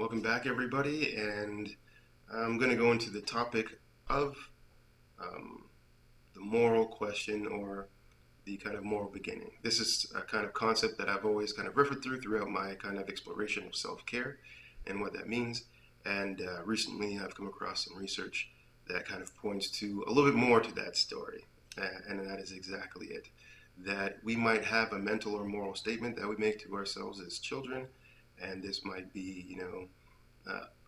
Welcome back, everybody, and I'm going to go into the topic of um, the moral question or the kind of moral beginning. This is a kind of concept that I've always kind of referred throughout my kind of exploration of self-care and what that means. And recently, I've come across some research that kind of points to a little bit more to that story, and that is exactly it. That we might have a mental or moral statement that we make to ourselves as children, and this might be,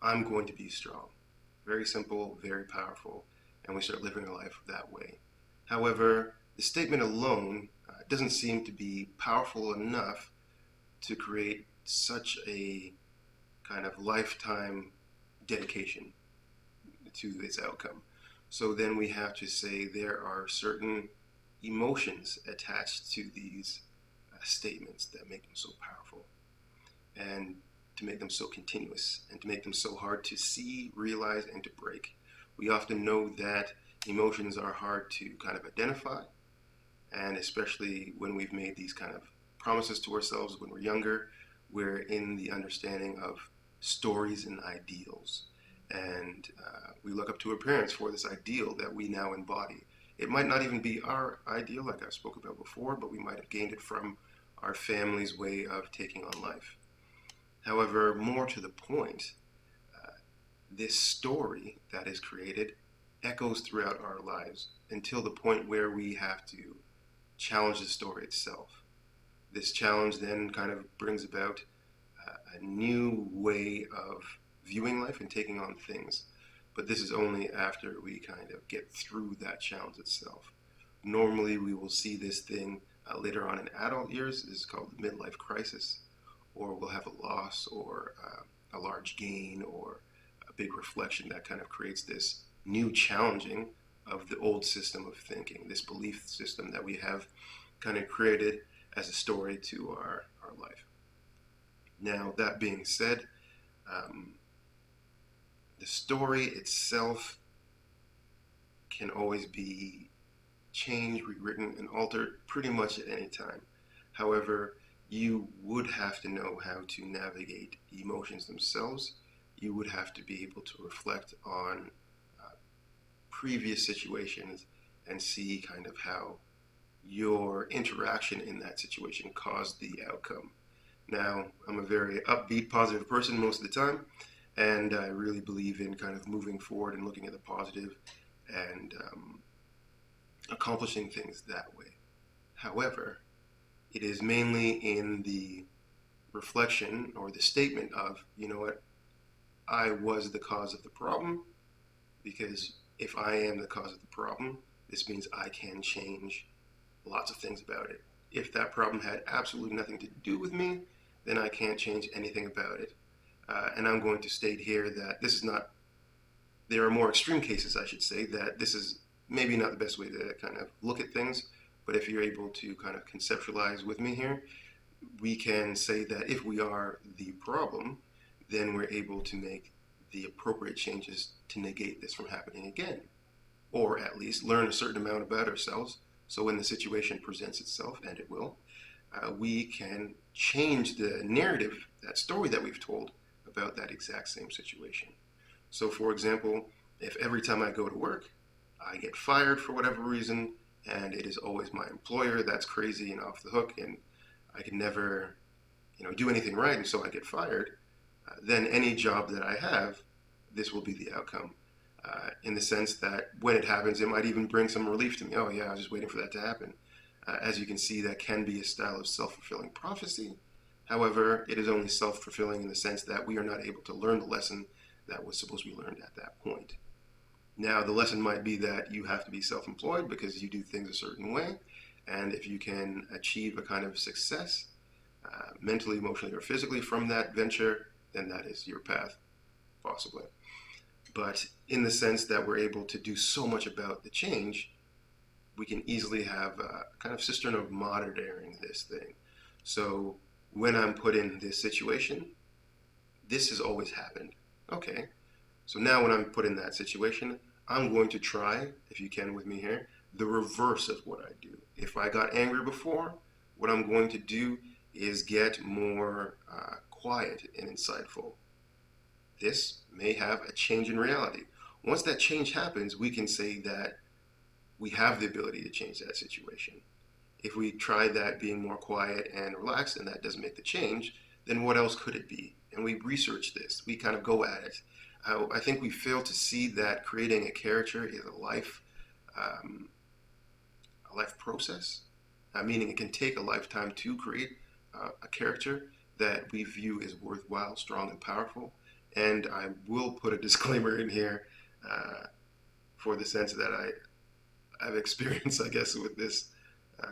I'm going to be strong. Very simple, very powerful, and we start living our life that way. However, the statement alone doesn't seem to be powerful enough to create such a kind of lifetime dedication to its outcome. So then we have to say there are certain emotions attached to these statements that make them so powerful. And to make them so continuous and to make them so hard to see, realize, and to break. We often know that emotions are hard to kind of identify, and especially when we've made these kind of promises to ourselves when we're younger, we're in the understanding of stories and ideals. And we look up to our parents for this ideal that we now embody. It might not even be our ideal, like I spoke about before, but we might have gained it from our family's way of taking on life. However, more to the point, this story that is created echoes throughout our lives until the point where we have to challenge the story itself. This challenge then kind of brings about a new way of viewing life and taking on things. But this is only after we kind of get through that challenge itself. Normally, we will see this thing later on in adult years. This is called the midlife crisis, or we'll have a loss or a large gain or a big reflection that kind of creates this new challenging of the old system of thinking, this belief system that we have kind of created as a story to our life. Now, that being said, the story itself can always be changed, rewritten, and altered pretty much at any time. However, you would have to know how to navigate emotions themselves. You would have to be able to reflect on previous situations and see kind of how your interaction in that situation caused the outcome. Now, I'm a very upbeat, positive person most of the time, and I really believe in kind of moving forward and looking at the positive and accomplishing things that way. However, it is mainly in the reflection or the statement of, you know what, I was the cause of the problem, because if I am the cause of the problem, this means I can change lots of things about it. If that problem had absolutely nothing to do with me, then I can't change anything about it. And I'm going to state here that this is not, there are more extreme cases, I should say, that this is maybe not the best way to kind of look at things, but if you're able to kind of conceptualize with me here, we can say that if we are the problem, then we're able to make the appropriate changes to negate this from happening again, or at least learn a certain amount about ourselves. So when the situation presents itself, and it will, we can change the narrative, that story that we've told about that exact same situation. So, for example, if every time I go to work, I get fired for whatever reason, and it is always my employer that's crazy and off the hook, and I can never, do anything right, and so I get fired, then any job that I have, this will be the outcome. In the sense that when it happens, it might even bring some relief to me. Oh, yeah, I was just waiting for that to happen. As you can see, that can be a style of self-fulfilling prophecy. However, it is only self-fulfilling in the sense that we are not able to learn the lesson that was supposed to be learned at that point. Now, the lesson might be that you have to be self-employed because you do things a certain way, and if you can achieve a kind of success, mentally, emotionally, or physically from that venture, then that is your path, possibly. But in the sense that we're able to do so much about the change, we can easily have a kind of cistern of monitoring this thing. So when I'm put in this situation, this has always happened. Okay, so now when I'm put in that situation, I'm going to try, if you can with me here, the reverse of what I do. If I got angry before, what I'm going to do is get more quiet and insightful. this may have a change in reality. Once that change happens, we can say that we have the ability to change that situation. If we try that being more quiet and relaxed and that doesn't make the change, then what else could it be? And we research this, we kind of go at it. I think we fail to see that creating a character is um, a life process, meaning it can take a lifetime to create a character that we view as worthwhile, strong, and powerful. And I will put a disclaimer in here uh, for the sense that I've experienced, I guess, with this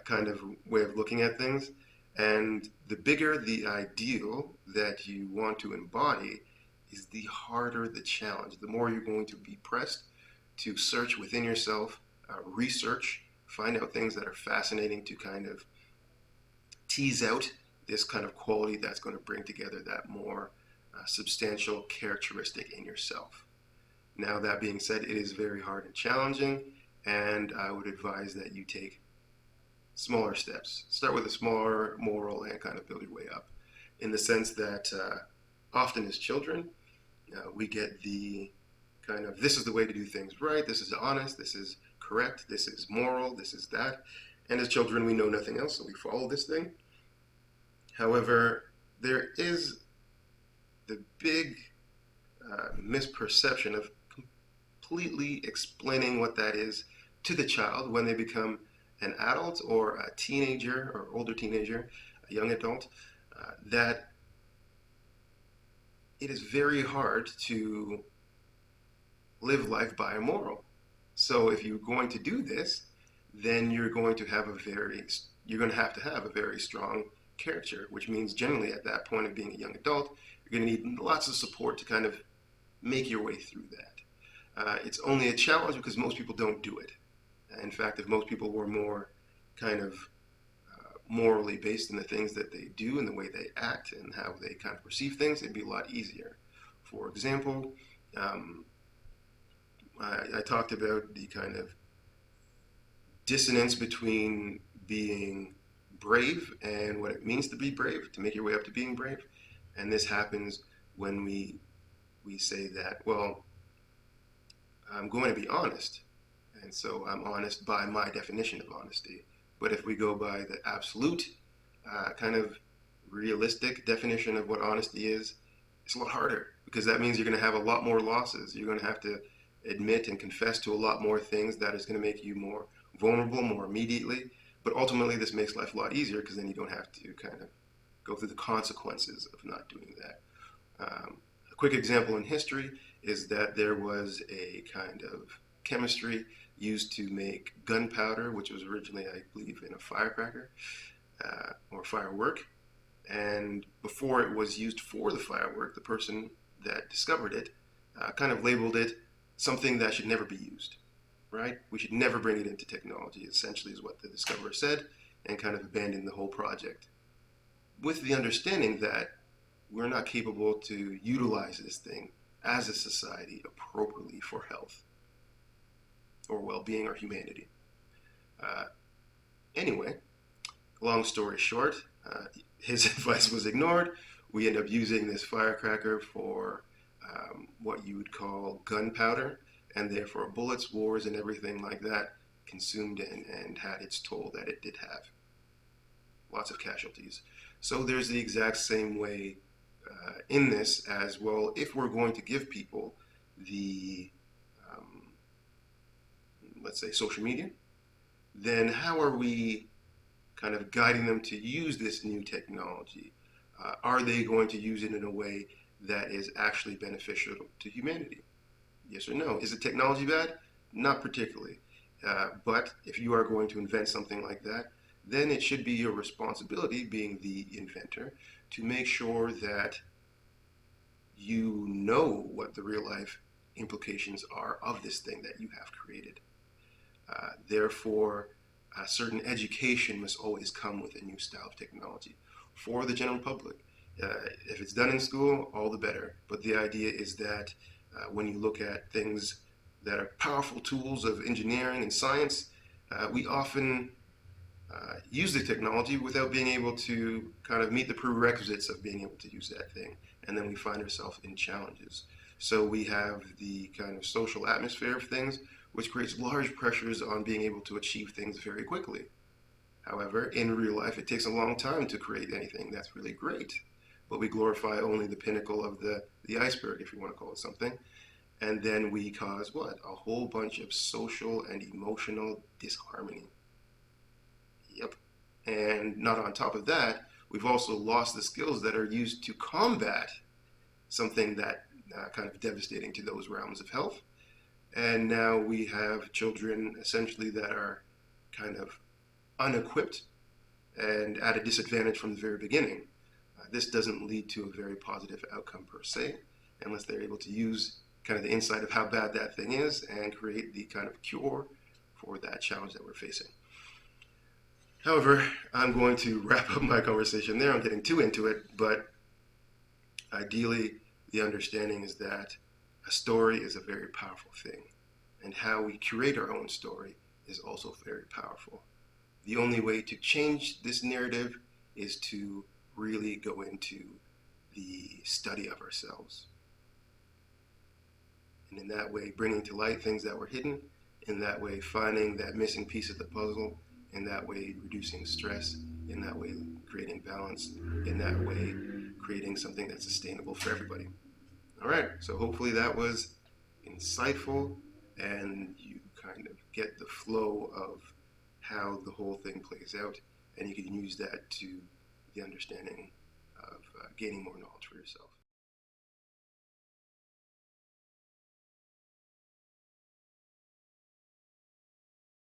kind of way of looking at things. And the bigger the ideal that you want to embody is the harder the challenge. The more you're going to be pressed to search within yourself, research, find out things that are fascinating to kind of tease out this kind of quality that's going to bring together that more substantial characteristic in yourself. Now, that being said, it is very hard and challenging, and I would advise that you take smaller steps. Start with a smaller moral and kind of build your way up. In the sense that often as children, we get the kind of this is the way to do things right, this is honest, this is correct, this is moral, this is that. And as children, we know nothing else, so we follow this thing. However, there is the big misperception of completely explaining what that is to the child when they become an adult or a teenager or older teenager, a young adult, that it is very hard to live life by a moral. So if you're going to do this, then you're going to have to have a very strong character, which means generally at that point of being a young adult, you're going to need lots of support to kind of make your way through that. It's only a challenge because most people don't do it. In fact, if most people were more kind of morally based in the things that they do and the way they act and how they kind of perceive things, it'd be a lot easier. For example, I talked about the kind of dissonance between being brave and what it means to be brave, to make your way up to being brave. And this happens when we say that, well, I'm going to be honest. And so I'm honest by my definition of honesty. But if we go by the absolute kind of realistic definition of what honesty is, it's a lot harder because that means you're going to have a lot more losses. You're going to have to admit and confess to a lot more things that is going to make you more vulnerable more immediately. But ultimately, this makes life a lot easier because then you don't have to kind of go through the consequences of not doing that. A quick example in history is that there was a kind of chemistry used to make gunpowder, which was originally, I believe, in a firecracker or firework. And before it was used for the firework, the person that discovered it kind of labeled it something that should never be used, right? We should never bring it into technology, essentially, is what the discoverer said, and kind of abandoned the whole project. With the understanding that we're not capable to utilize this thing as a society appropriately for health or well-being or humanity. Uh, anyway, long story short, his advice was ignored. We end up using this firecracker for what you would call gunpowder, and therefore bullets, wars, and everything like that consumed and had its toll that it did have. Lots of casualties. So there's the exact same way in this as well. If we're going to give people the, let's say, social media, then how are we kind of guiding them to use this new technology? Are they going to use it in a way that is actually beneficial to humanity? Yes or no? Is the technology bad? Not particularly. But if you are going to invent something like that, then it should be your responsibility, being the inventor, to make sure that you know what the real life implications are of this thing that you have created. Therefore, a certain education must always come with a new style of technology for the general public. If it's done in school, all the better. But the idea is that when you look at things that are powerful tools of engineering and science, we often use the technology without being able to kind of meet the prerequisites of being able to use that thing. and then we find ourselves in challenges. So we have the kind of social atmosphere of things, which creates large pressures on being able to achieve things very quickly. However, in real life, it takes a long time to create anything that's really great. But we glorify only the pinnacle of the iceberg, if you want to call it something. And then we cause what? A whole bunch of social and emotional disharmony. Yep. And not on top of that, we've also lost the skills that are used to combat something that kind of devastating to those realms of health. And now we have children essentially that are kind of unequipped and at a disadvantage from the very beginning. This doesn't lead to a very positive outcome per se, unless they're able to use kind of the insight of how bad that thing is and create the kind of cure for that challenge that we're facing. However, I'm going to wrap up my conversation there. I'm getting too into it, but ideally, the understanding is that a story is a very powerful thing, and how we curate our own story is also very powerful. The only way to change this narrative is to really go into the study of ourselves. And in that way, bringing to light things that were hidden, in that way, finding that missing piece of the puzzle, in that way, reducing stress, in that way, creating balance, in that way, creating something that's sustainable for everybody. All right, so hopefully that was insightful and you kind of get the flow of how the whole thing plays out, and you can use that to the understanding of gaining more knowledge for yourself.